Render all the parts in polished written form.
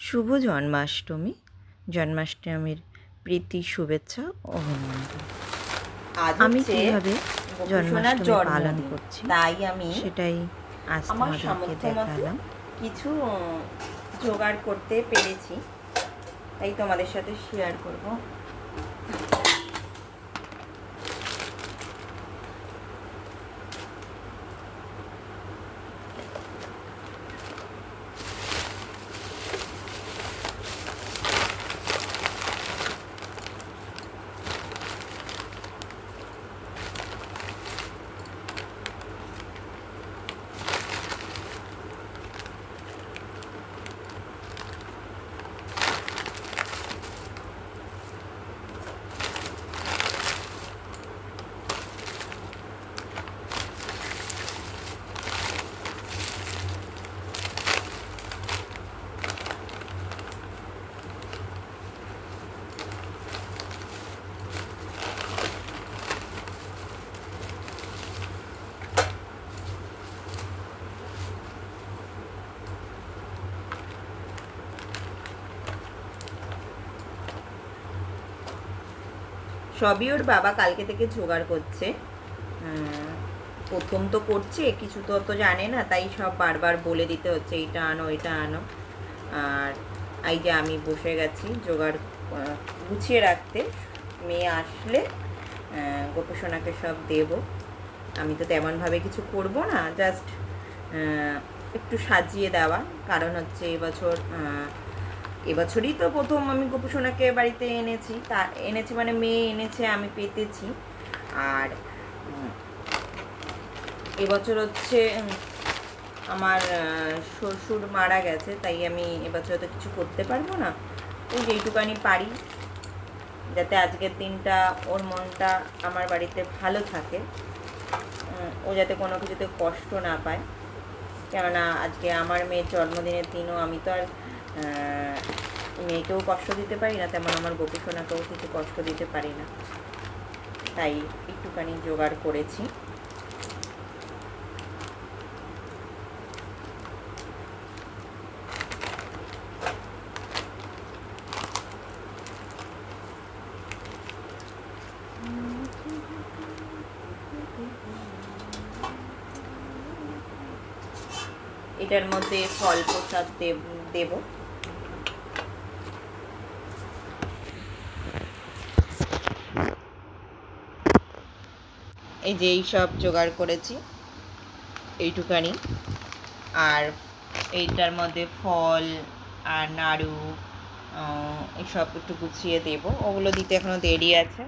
শুভ জন্মাষ্টমী। জন্মাষ্টমীর প্রীতি, শুভেচ্ছা ও অভিনন্দন। আমি কীভাবে জন্মাষ্টমী পালন করছি তাই আমি সেটাই আজ তোমাদেরকে দেখালাম। কিছু জোগাড় করতে পেরেছি, তাই তোমাদের সাথে শেয়ার করব। সবই ওর বাবা কালকে থেকে জোগাড় করছে। প্রথম তো করছে, কিছু তো জানে না, তাই সব বারবার বলে দিতে হচ্ছে এইটা আনো এটা আনো। আর এই যে আমি বসে গেছি জোগাড় গুছিয়ে রাখতে। মেয়ে আসলে গোপসোনাকে সব দেব। আমি তো তেমনভাবে কিছু করব না, জাস্ট একটু সাজিয়ে দেওয়া। কারণ হচ্ছে এবছরই তো প্রথম আমি গোপসোনাকে বাড়িতে এনেছি মানে মেয়ে এনেছে, আমি পেতেছি। আর এবছর হচ্ছে আমার শ্বশুর মারা গেছে, তাই আমি এবছর তো কিছু করতে পারবো না। ওই যেইটুকানি পারি, যাতে আজকের দিনটা ওর মনটা আমার বাড়িতে ভালো থাকে, ও যাতে কোনো কিছুতে কষ্ট না পায়। কেননা আজকে আমার মেয়ের জন্মদিনের দিনও আমি তো আর মেয়েকেও কষ্ট দিতে পারি না, তেমন আমার গোপীসোনাকেও কিছু কষ্ট দিতে পারি না, তাই একটুখানি জোগাড় করেছি। এটার মধ্যে ফল প্রসাদ দেব। এই যে এই সব জোগাড় করেছি এইটুকানি, আর এইটার মধ্যে ফল আর নাড়ু এইসব একটু গুছিয়ে দেব। ওগুলো দিতে এখনো দেরি আছে।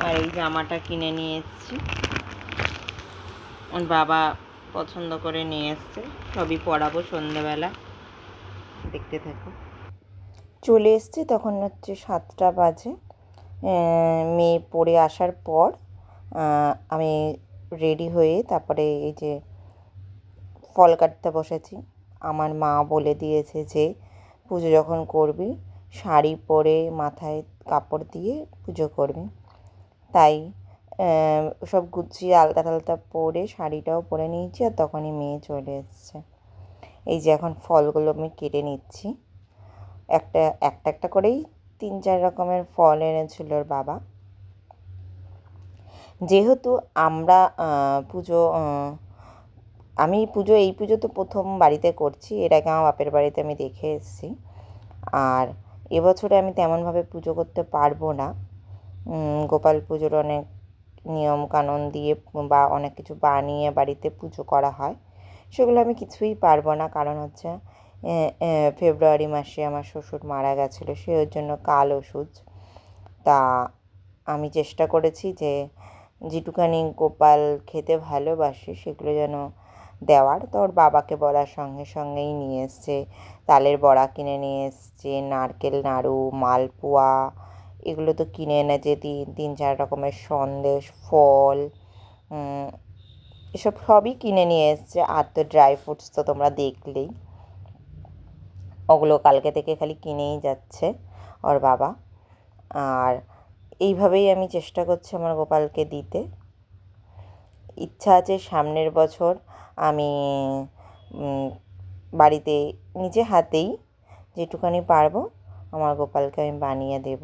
আর এই জামাটা কিনে নিয়ে এসেছি, ওর বাবা পছন্দ করে নিয়ে এসছে। সবই পরাবো সন্ধ্যেবেলা, দেখতে থাকো। চলে এসছে, তখন হচ্ছে 7টা বাজে। মেয়ে পড়ে আসার পর আমি রেডি হয়ে তারপরে এই যে ফল কাটতে বসেছি। আমার মা বলে দিয়েছে যে পুজো যখন করবি শাড়ি পরে মাথায় কাপড় দিয়ে পুজো করবি, তাই সব গুছিয়ে আলতা টালতা পরে শাড়িটাও পরে নিয়েছি। আর তখনই মেয়ে চলে এসছে। এই যে এখন ফলগুলো আমি কেটে নিচ্ছি। একটা একটা করেই 3-4 রকমের ফল এনেছিল ওর বাবা। যেহেতু আমরা এই পুজো তো প্রথম বাড়িতে করছি, এর আগে আমার বাপের বাড়িতে আমি দেখে এসেছি। আর এবছরে আমি তেমনভাবে পুজো করতে পারবো না। গোপাল পুজোর অনেক নিয়ম কানুন দিয়ে বা অনেক কিছু বানিয়ে বাড়িতে পুজো করা হয়, সেগুলো আমি কিছুই পারবো না। কারণ হচ্ছে ফেব্রুয়ারি মাসে আমার শ্বশুর মারা গেছিলো, সেই জন্য কাল ওষুধ। তা আমি চেষ্টা করেছি যে যেটুখানি গোপাল খেতে ভালোবাসে সেগুলো যেন দেওয়ার। তো ওর বাবাকে বলার সঙ্গে সঙ্গেই নিয়ে এসছে। তালের বড়া কিনে নিয়ে এসছে, নারকেল নাড়ু, মালপোয়া, এগুলো তো কিনে এনেছে। 3-4 রকমের সন্দেশ, ফল, এসব সবই কিনে নিয়ে এসছে। আর তো ড্রাই ফ্রুটস তো তোমরা দেখলেই, ওগুলো কালকে থেকে খালি কিনেই যাচ্ছে। ওর বাবা। আর এইভাবেই আমি চেষ্টা করছি আমার গোপালকে দিতে। ইচ্ছা আছে সামনের বছর আমি বাড়িতে নিজে হাতেই যেটুখানি পারবো আমার গোপালকে আমি বানিয়ে দেব।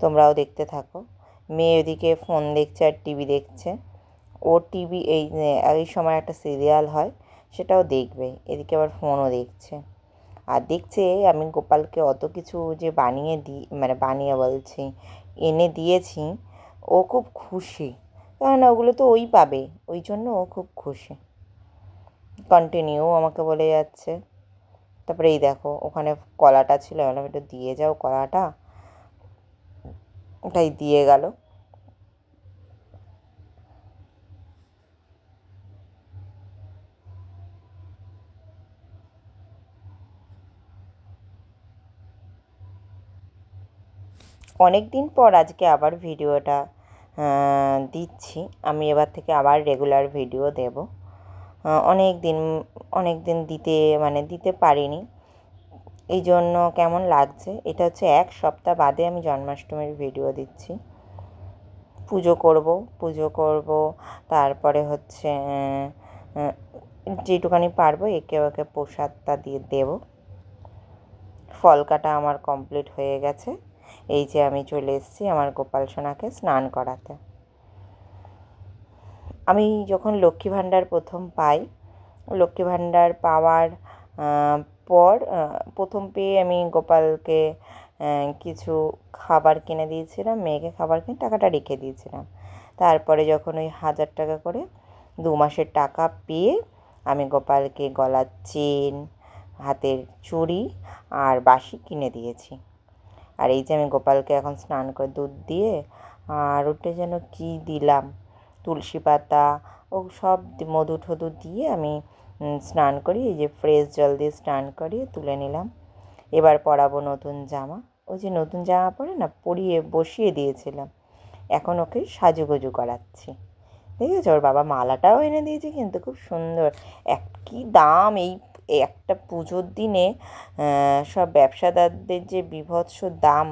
তোমরাও দেখতে থাকো। মেয়ে ওদিকে ফোন দেখছে আর টিভি দেখছে। ও টিভি এই সময় একটা সিরিয়াল হয় সেটাও দেখবে, এদিকে আবার ফোনও দেখছে। আর দেখছে আমি গোপালকে অত কিছু যে বানিয়ে বলছি এনে দিয়েছি, ও খুব খুশি, কারণ ওগুলো তো ওই পাবে, ওই জন্য ও খুব খুশি। কন্টিনিউ আমাকে বলে যাচ্ছে। তারপরে এই দেখো ওখানে কলাটা ছিল, বললাম একটু দিয়ে যাও কলাটা, ওটাই দিয়ে গেল। অনেক দিন পর আজকে আবার ভিডিওটা দিচ্ছি। আমি এবার থেকে আবার রেগুলার ভিডিও দেব। অনেক দিন দিতে পারিনি, এই জন্য কেমন লাগছে। এটা হচ্ছে 1 সপ্তাহ বাদে আমি জন্মাষ্টমীর ভিডিও দিচ্ছি। পুজো করব, তারপরে হচ্ছে যেটুখানি পারবো একে ওকে প্রসাদটা দিয়ে দেব। ফল কাটা আমার কমপ্লিট হয়ে গেছে। এই যে আমি চলে এসেছি আমার গোপাল সোনাকে স্নান করাতে। আমি যখন লক্ষ্মী ভাণ্ডার প্রথম পাই, লক্ষ্মী ভাণ্ডার পাওয়ার পর প্রথম পেয়ে আমি গোপালকে কিছু খাবার কিনে দিয়েছিলাম, মেয়েকে খাবার কিনে টাকাটা রেখে দিয়েছিলাম। তারপরে যখন ওই 1000 টাকা করে 2 মাসের টাকা পেয়ে আমি গোপালকে গলার চেন, হাতের চুড়ি আর বাঁশি কিনে দিয়েছি। আর এই যে আমি গোপালকে এখন স্নান করে দুধ দিয়ে, আর ওটা যেন কি দিলাম, তুলসী পাতা ও সব মধু ঠধু দিয়ে আমি স্নান করি। এই যে ফ্রেশ জল দিয়ে স্নান করিয়ে তুলে নিলাম। এবার পরাবো নতুন জামা। ওই যে নতুন জামা পরে না পরিয়ে বসিয়ে দিয়েছিলাম, এখন ওকে সাজুগুজু করাচ্ছি। ঠিক আছে, ওর বাবা মালাটাও এনে দিয়েছে, কিন্তু খুব সুন্দর। কী দাম এই একটা পুজোর দিনে, সব ব্যবসাদারদের যে বীভৎস দাম।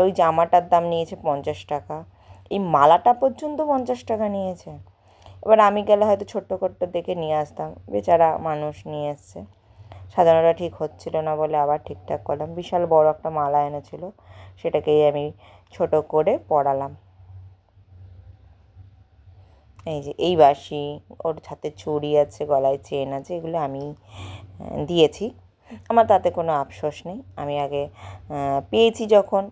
ওই জামাটার দাম নিয়েছে 50 টাকা, এই মালাটা পর্যন্ত 50 টাকা নিয়েছে। এবার আমি গেলে হয়তো ছোট্ট দেখে নিয়ে আসতাম, বেচারা মানুষ নিয়ে এসছে। সাজানোটা ঠিক হচ্ছিল না বলে আবার ঠিকঠাক করলাম। বিশাল বড় একটা মালা এনেছিল, সেটাকেই আমি ছোট করে পরালাম। এই যে এই বাঁশি, ওর হাতে চুড়ি আছে, গলায় চেন আছে, এগুলো আমি দিয়েছি। আমার তাতে কোনো আফসোস নেই। আমি আগে পেয়েছি যখন,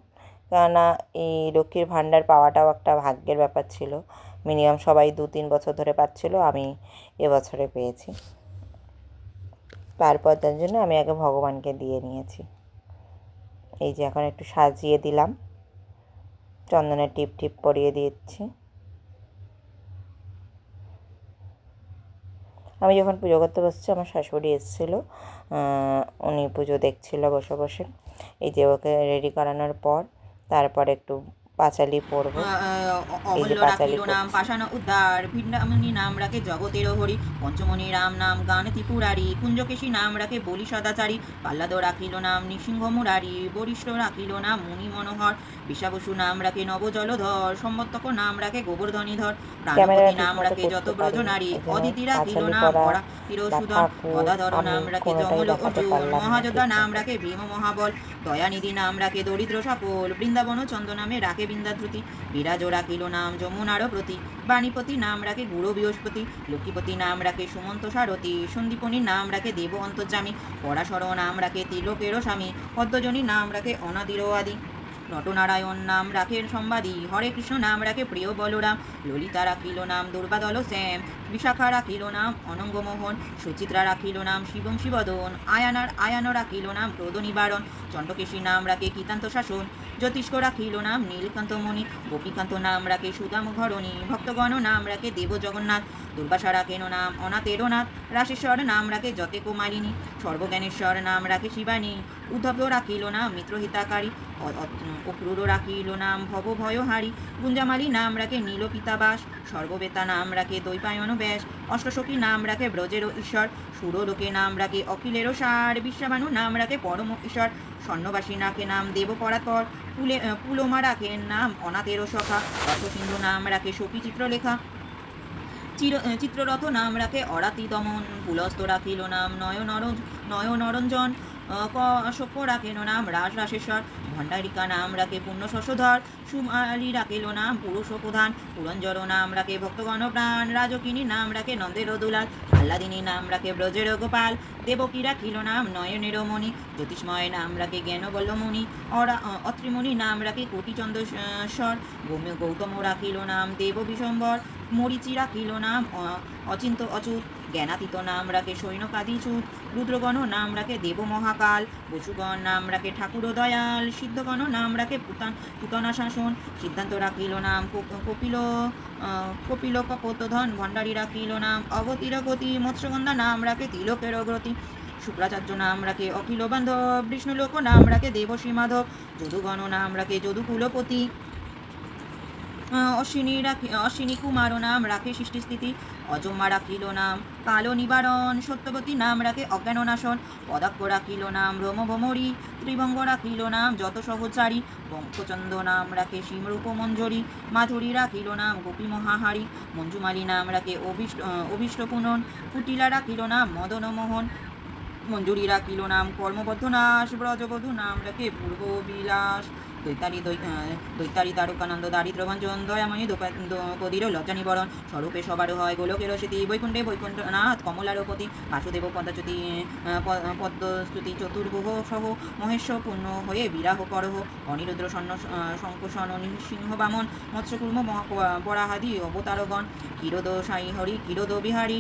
কেননা এই লক্ষ্মীর ভাণ্ডার পাওয়াটাও একটা ভাগ্যের ব্যাপার ছিল। মিনিমাম সবাই 2-3 বছর ধরে পাচ্ছিল, আমি এবছরে পেয়েছি। তারপর তার জন্য আমি আগে ভগবানকে দিয়ে নিয়েছি। এই যে এখন একটু সাজিয়ে দিলাম, চন্দনের টিপ পরিয়ে দিচ্ছি। আমি যখন পুজো করতে বসছি আমার শাশুড়ি এসেছিলো, উনি পুজো দেখছিল বসে বসে। এই যে ওকে রেডি করানোর পর তারপর একটু পাঁচালি পরবো। এই যে পাঁচালি নাম পাষাণ উদ্ধার, ভিন্ডামণি নাম রাখে জগতের হরি, পঞ্চমণি রাম নাম গান ত্রিপুরারি, কুঞ্জকেশী নাম রাখে বলি সদাচারী, পাল্লাদ রাখিল নাম নৃসিংহ মুরারি, বরিষ্ঠ রাখিল নাম মুনি মনোহর, বিষাবসু নাম রাখে নবজলধর, সম্বত্তক নাম রাখে গোবর্ধনীধর, প্রাণপতি নাম রাখে যত ব্রজ নারী, অদিতি রাখিল নাম পরা তিরসুধর, গদাধর নাম রাখে জমল অর্জুন, মহাযোদ্ধা নাম রাখে ভীম মহাবল, দয়ানিধি নাম রাখে দরিদ্র সকল, বৃন্দাবন চন্দ্র নামে রাখে বিন্দাদ্রুতি, বিরাজ রাখিল নাম যমুনার প্রতি, বাণীপতি নাম রাখে গুরু বৃহস্পতি, লক্ষ্মীপতি নাম রাখে সুমন্ত সারথী, সন্দীপনী নাম রাখে দেব অন্তর্যামী, পরাশর নাম রাখে তিলোকের স্বামী, পদ্মজনী নাম রাখে অনাদির আদি, নটনারায়ণ নাম রাখে সম্বাদী, হরে কৃষ্ণ নাম রাখে প্রিয় বলরাম, ললিতা রাখিল নাম দুর্বাদল শ্যাম, বিশাখা রাখিল নাম অনঙ্গমোহন, সুচিত্রা রাখিল নাম শিবং শিবদন, আয়ান রাখিল নাম ক্রোধ নিবারণ, চণ্ডকেশী নাম রাখে কীতান্ত শাসন, জ্যোতিষ্ক রাখিল নাম নীলকান্তমণি, গোপীকান্ত নাম রাখে সুদাম ঘরণী, ভক্তগণ নাম রাখে দেব জগন্নাথ, দুর্বাসা রাখেন নাম অনাথের নাথ, রাশেশ্বর নাম রাখে যতে কুমারিণী, সর্বজ্ঞানেশ্বর নাম রাখে শিবানী, উদ্ধব রাখিল নাম মিত্রহিতাকারী, অক্রূর রাখিল নাম ভব ভয়হারী, গুঞ্জামালী নাম রাখে নীলপিতাবাস, সর্ববেতা নাম রাখে দৈপায়ন ব্যাস, অষ্টসখী নাম রাখে ব্রজের ঈশ্বর, সুরলোকে নাম রাখে অখিলেরও সার, বিশ্বাবানু নাম রাখে পরম ঈশ্বর, স্বর্ণবাসী রাখে নাম দেব পরাৎপর, পুলোমা রাখে নাম অনাথেরও সখা, রথসিন্ধু নাম রাখে সখী চিত্রলেখা, চিত্ররথ নাম রাখে অরাতি দমন, পুলস্ত রাখিল নাম নয়নরঞ্জন, অশোক রাখেন নাম রাশেশ্বর, ভণ্ডারিকা নাম রাখে পুণ্য শশধর, সুমালী রাখিল নাম পুরুষ প্রধান, পুরঞ্জর নাম রাখে ভক্তগণ প্রাণ, রাজকিনী নাম রাখে নন্দের দুলাল, আহ্লাদিনী নাম রাখে ব্রজের গোপাল, দেবকী রাখিল নাম নয়নের মণি, জ্যোতিষ্ময় নাম রাখে জ্ঞানবল্লমণি, অত্রিমণি নাম রাখে কোটিচন্দ্রেশ্বর, গৌতম রাখিল নাম দেব বিশম্বর, মরিচি রাখিল নাম অচিন্ত অচ্যুত, জ্ঞানাতীত নাম রাখে সৈন্যকাদিচ্যুত, রুদ্রগণ নাম রাখে দেব মহাকাল, বসুগণ নাম রাখে ঠাকুর দয়াল, সিদ্ধগণ নাম রাখে পুতনা শাসন, সিদ্ধান্ত রাখিল নাম কপিল কপোতধন, ভণ্ডারী রাখিল নাম অগতির গতি, মৎস্যগন্ধা নাম রাখে তিলকের অগ্রতি, শুক্রাচার্য নাম রাখে অখিল বান্ধব, বিষ্ণুলোক নাম রাখে দেবশ্রী মাধব, যদুগণ নাম রাখে যদুকুলপতি, অশ্বিনী কুমার নাম রাখে সৃষ্টিস্থিতি, অজম্মা রাখিল নাম কালো নিবারণ, সত্যবতী নাম রাখে অজ্ঞাননাশন, পদাক্ষ রাখিল নাম ব্রহ্মভমরী, ত্রিভঙ্গ রাখিল নাম যত সহচারী, বঙ্কচন্দ নাম রাখে সিমরূপ মঞ্জরী, মাধুরী রাখিল নাম গোপী মহাহারী, মঞ্জুমালী নাম রাখে অভীষ্ট পুনন, কুটিলা রাখিল নাম মদন মোহন, মঞ্জুরি রাখিল নাম কর্মবদ্ধ নাশ, ব্রজবধূ নাম রাখে পূর্ব বিলাস, দৈতারি তারকানন্দ দারিদ্রভঞ্জন, দয়াময়ী দ্রৌপদীর লজ্জা নিবরণ, স্বরূপে সবার হয় গোলকের স্মৃতি, বৈকুণ্ঠে বৈকুণ্ঠনাথ কমলারপতি, বাসুদেব পদ্মচ্যুতি পদ্মস্তুতি, চতুর্ভুহ সহ মহেশ্বর পূর্ণ হয়ে বিরাহ করহ, অনিরুদ্র শঙ্কষণ নৃসিংহ বামন, মৎস্যকুর্ম বরাহাদি অবতারগণ, ক্ষীরদ সাই হরি ক্ষীরদ বিহারী।